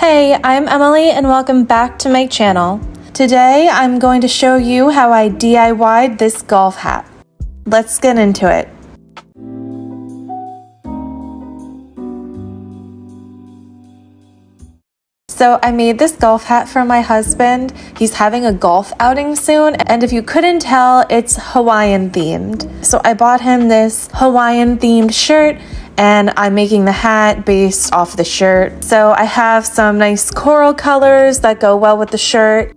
Hey, I'm Emily and welcome back to my channel. Today I'm going to show you how I DIY'd this golf hat. Let's get into it. So I made this golf hat for my husband. He's having a golf outing soon, and if you couldn't tell, it's Hawaiian themed. So I bought him this Hawaiian themed shirt, and I'm making the hat based off the shirt. So I have some nice coral colors that go well with the shirt.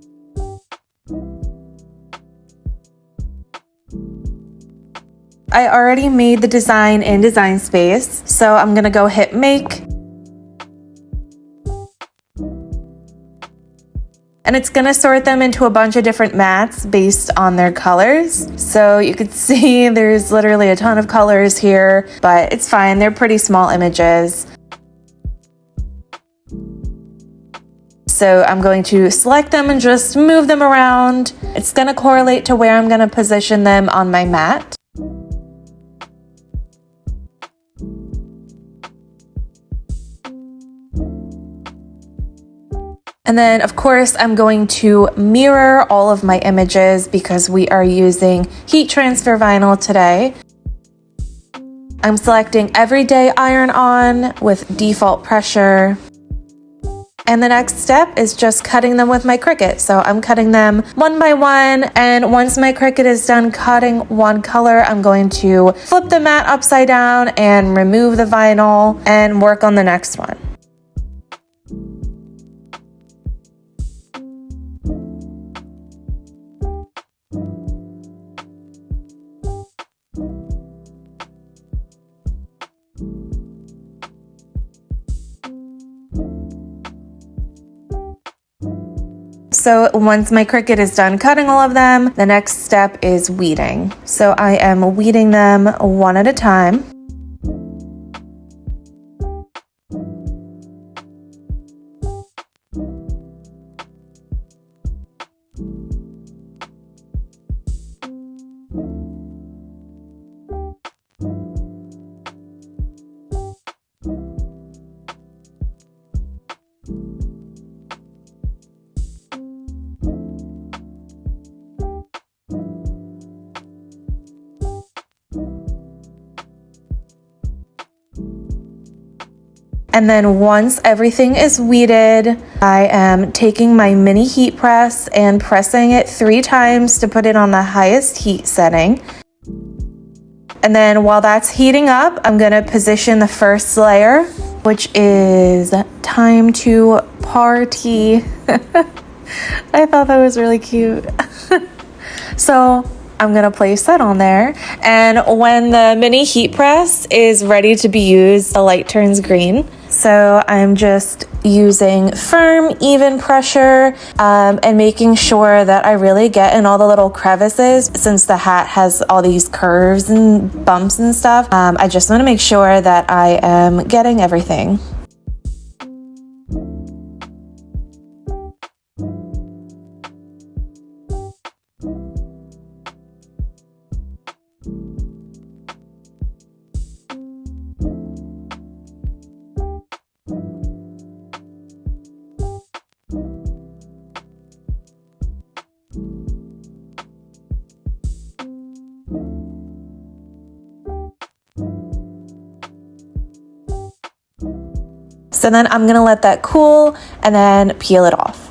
I already made the design in Design Space, so I'm gonna go hit make. And it's gonna sort them into a bunch of different mats based on their colors. So you can see there's literally a ton of colors here, but it's fine, they're pretty small images. So I'm going to select them and just move them around. It's gonna correlate to where I'm gonna position them on my mat. And then, of course, I'm going to mirror all of my images because we are using heat transfer vinyl today. I'm selecting everyday iron on with default pressure. And the next step is just cutting them with my Cricut. So I'm cutting them one by one, and once my Cricut is done cutting one color, I'm going to flip the mat upside down and remove the vinyl and work on the next one. So once my Cricut is done cutting all of them, the next step is weeding. So I am weeding them one at a time. And then once everything is weeded, I am taking my mini heat press and pressing it 3 times to put it on the highest heat setting. And then while that's heating up, I'm gonna position the first layer, which is Time to Party. I thought that was really cute. So I'm gonna place that on there, and when the mini heat press is ready to be used, the light turns green. So I'm just using firm, even pressure and making sure that I really get in all the little crevices. Since the hat has all these curves and bumps and stuff, I just want to make sure that I am getting everything. So then I'm gonna let that cool and then peel it off.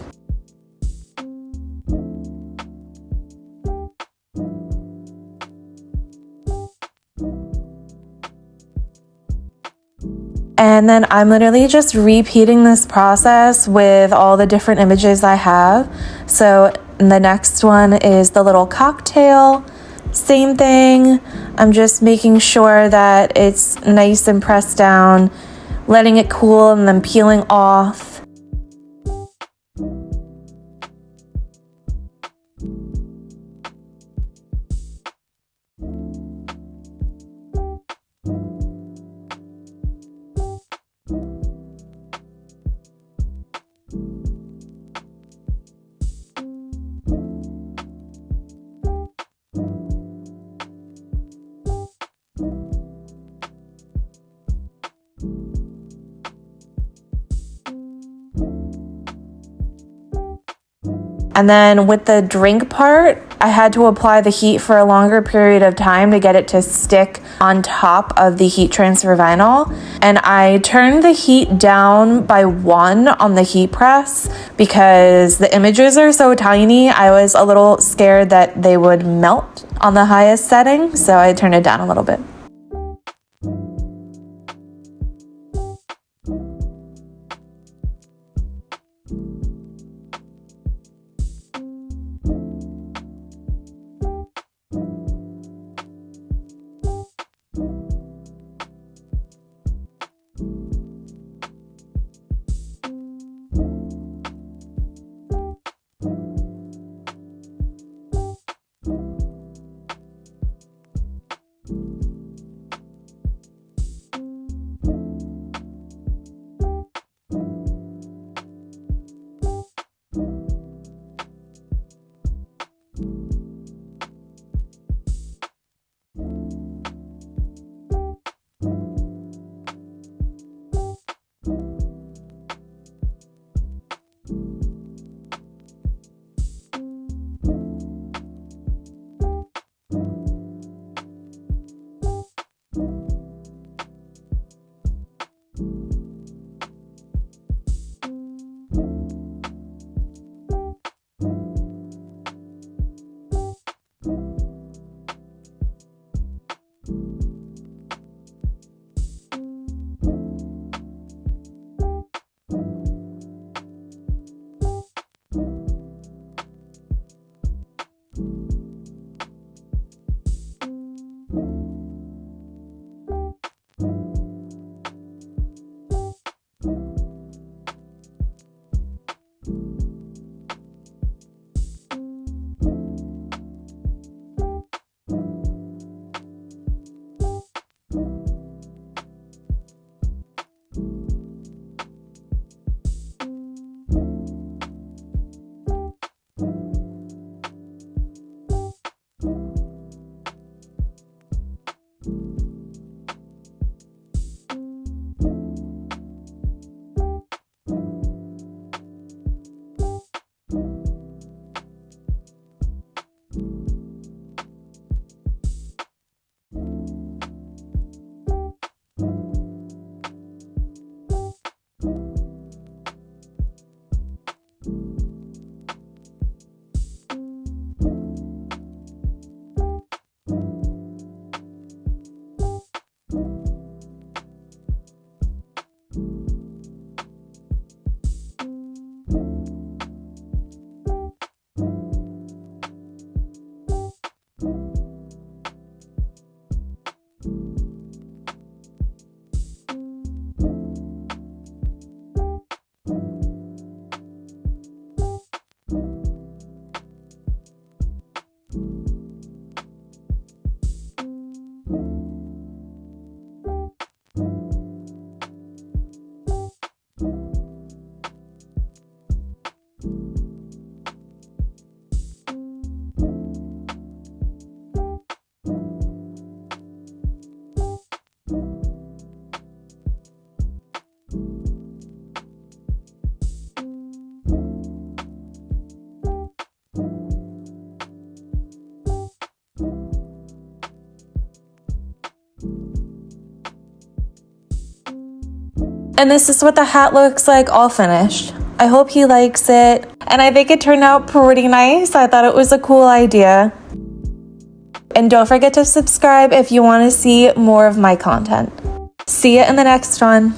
And then I'm literally just repeating this process with all the different images I have. So the next one is the little cocktail. Same thing. I'm just making sure that it's nice and pressed down, letting it cool and then peeling off. And then with the drink part, I had to apply the heat for a longer period of time to get it to stick on top of the heat transfer vinyl. And I turned the heat down by 1 on the heat press because the images are so tiny. I was a little scared that they would melt on the highest setting, so I turned it down a little bit. And this is what the hat looks like all finished. I hope he likes it. And I think it turned out pretty nice. I thought it was a cool idea. And don't forget to subscribe if you want to see more of my content. See you in the next one.